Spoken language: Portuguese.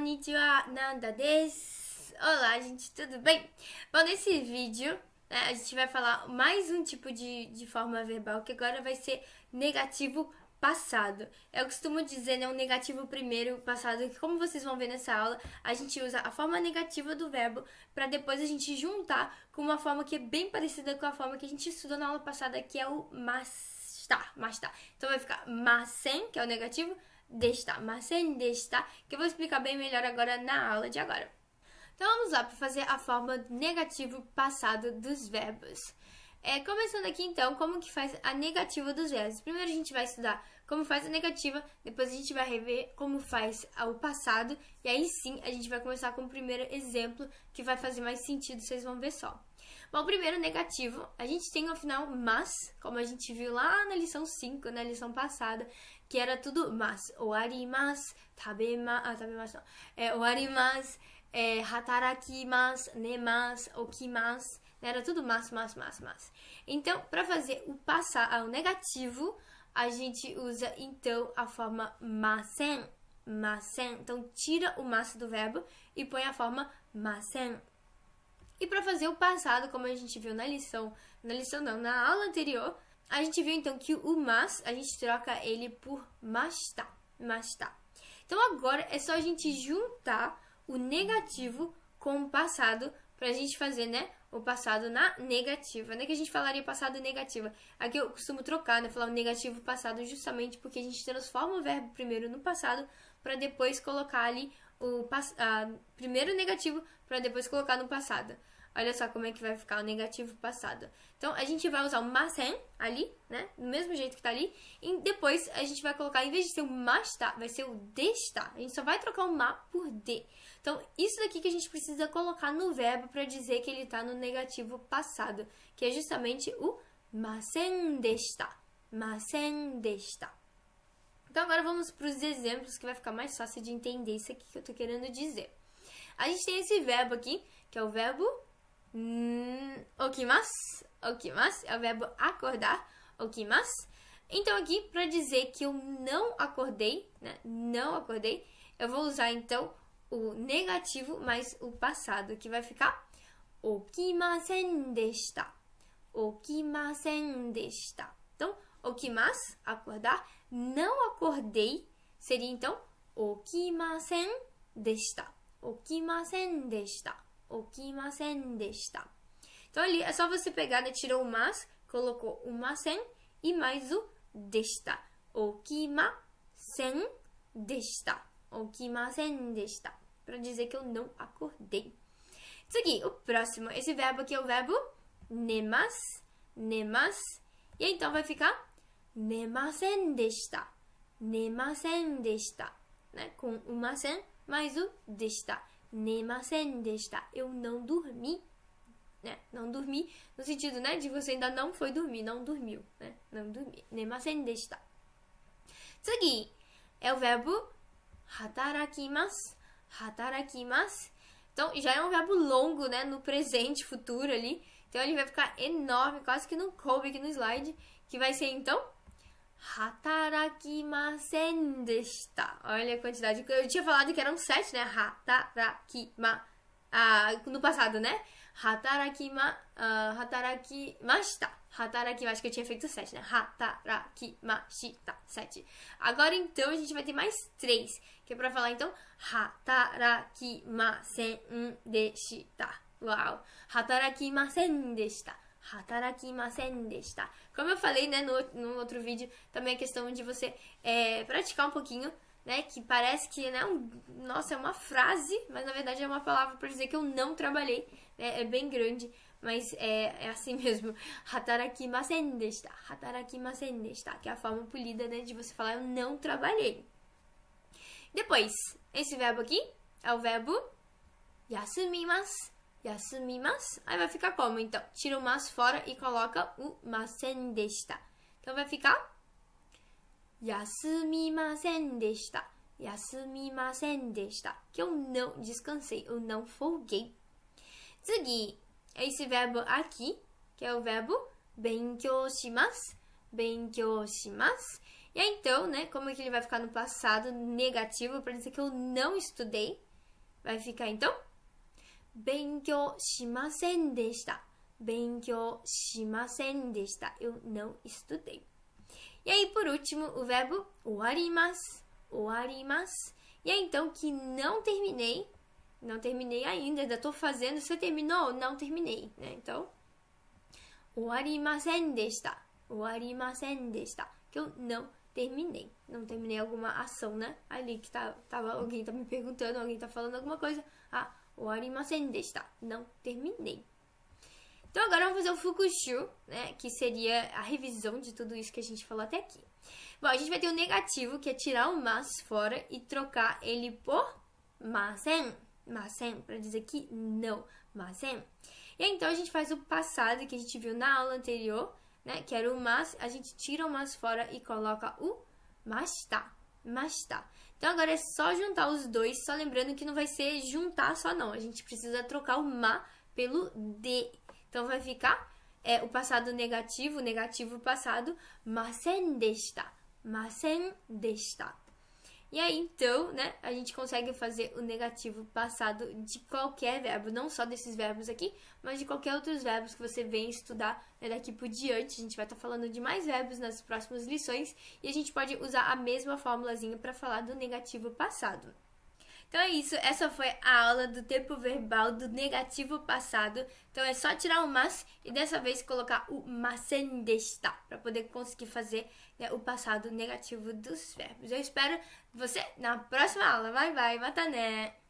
konnichiwa, Nanda desu. Olá, gente, tudo bem? Bom, nesse vídeo, a gente vai falar mais um tipo de forma verbal, que agora vai ser negativo passado. Eu costumo dizer, né, um negativo primeiro, passado, que como vocês vão ver nessa aula, a gente usa a forma negativa do verbo para depois a gente juntar com uma forma que é bem parecida com a forma que a gente estudou na aula passada, que é o mastar. Então vai ficar masen, que é o negativo, desta, masen desta, que eu vou explicar bem melhor agora na aula de agora. Então vamos lá para fazer a forma negativo passado dos verbos. Começando aqui então, como que faz a negativa dos verbos. Primeiro a gente vai estudar como faz a negativa, depois a gente vai rever como faz o passado, e aí sim a gente vai começar com o primeiro exemplo, que vai fazer mais sentido, vocês vão ver só. Bom, o primeiro negativo, a gente tem ao final mas, como a gente viu lá na lição 5, na lição passada, que era tudo mas. Oarimasu, tabemasu não. Oarimasu, hatarakimasu, nemasu, okimasu. Era tudo mas. Então, para fazer o negativo, a gente usa então a forma masen. Então, tira o mas do verbo e põe a forma masen. E para fazer o passado, como a gente viu na aula anterior, a gente viu então que o mas, a gente troca ele por mashita. Então agora é só a gente juntar o negativo com o passado pra gente fazer, né, o passado na negativa. Não é que a gente falaria passado negativa. Aqui eu costumo trocar, né, falar o negativo passado justamente porque a gente transforma o verbo primeiro no passado para depois colocar ali primeiro negativo para depois colocar no passado. Olha só como é que vai ficar o negativo passado. Então, a gente vai usar o masen ali, né? Do mesmo jeito que tá ali. E depois, a gente vai colocar, em vez de ser o mashita, vai ser o desta. A gente só vai trocar o ma por de. Então, isso daqui que a gente precisa colocar no verbo para dizer que ele tá no negativo passado. Que é justamente o masen desta. Masen desta. Então, agora vamos para os exemplos que vai ficar mais fácil de entender isso aqui que eu tô querendo dizer. A gente tem esse verbo aqui, que é o verbo okimasu. É o verbo acordar, okimasu. Então aqui, para dizer que eu não acordei, né, eu vou usar então o negativo mais o passado, que vai ficar okimasen deshita. Então, okimasu, acordar, não acordei, seria então okimasen deshita. Então ali é só você pegar, né, tirou o mas, colocou o masen e mais o desta. Okimasen desta. Para dizer que eu não acordei. Isso aqui, o próximo, esse verbo aqui é o verbo nemasu. E então vai ficar nemasen desta. Né, com o masen mais o desta. Nemasen desta. Eu não dormi. Né? Não dormi no sentido, né, de você ainda não foi dormir, não dormiu, né? Não dormi. Nemasen desta. Seguinte, é o verbo hatarakimasu. Então, já é um verbo longo, né, no presente, futuro ali. Então, ele vai ficar enorme, quase que não coube aqui no slide, que vai ser, então, hatarakimasen desta. Olha a quantidade. Eu tinha falado que eram 7, né? No passado, né? Hatarakimashita. Acho que eu tinha feito 7, né? Hatarakimashita. 7. Agora, então, a gente vai ter mais 3. Que é pra falar, então, hatarakimasen deshita. Uau! Hatarakimasen deshita. Como eu falei, né, no outro vídeo, também é questão de você praticar um pouquinho, né, que parece que, né, nossa, é uma frase, mas na verdade é uma palavra para dizer que eu não trabalhei, né, é bem grande, mas é assim mesmo, hatarakimasen deshita, que é a forma polida, né, de você falar eu não trabalhei. Depois, esse verbo aqui é o verbo yasumimasu. Aí vai ficar como? Então, tira o mas fora e coloca o masen deshita. Então, vai ficar yasumimasen deshita. Que eu não descansei, eu não folguei. Seguinte, é esse verbo aqui, que é o verbo benkyou shimasu. E aí, então, né, como é que ele vai ficar no passado negativo, para dizer que eu não estudei. Vai ficar então 勉強しませんでした。勉強しませんでした。Eu não estudei. E aí, por último, o verbo 終わります。終わります。E aí, então, que não terminei. Não terminei ainda tô fazendo. Você terminou? Não terminei, né? Então, 終わりませんでした。終わりませんでした。Que eu não terminei. Não terminei alguma ação, né? Ali que alguém tá me perguntando, alguém tá falando alguma coisa. Ah, 終わりませんでした。Não terminei. Então agora vamos fazer o fukushu, né? Que seria a revisão de tudo isso que a gente falou até aqui. Bom, a gente vai ter o negativo, que é tirar o mas fora e trocar ele por masen. Masen, para dizer que não. Masen. E aí, então a gente faz o passado que a gente viu na aula anterior, né? Que era o mas. A gente tira o mas fora e coloca o mashita. Mashita. Então agora é só juntar os dois, só lembrando que não vai ser juntar só não. A gente precisa trocar o ma pelo de. Então vai ficar o passado negativo, o negativo passado, masen deshita. Masen deshita. E aí, então, né, a gente consegue fazer o negativo passado de qualquer verbo, não só desses verbos aqui, mas de qualquer outros verbos que você venha estudar, né, daqui por diante. A gente vai estar falando de mais verbos nas próximas lições e a gente pode usar a mesma formulazinha para falar do negativo passado. Então é isso, essa foi a aula do tempo verbal do negativo passado. Então é só tirar o mas e dessa vez colocar o masen deshita para poder conseguir fazer, né, o passado negativo dos verbos. Eu espero você na próxima aula. Bye bye, mata né!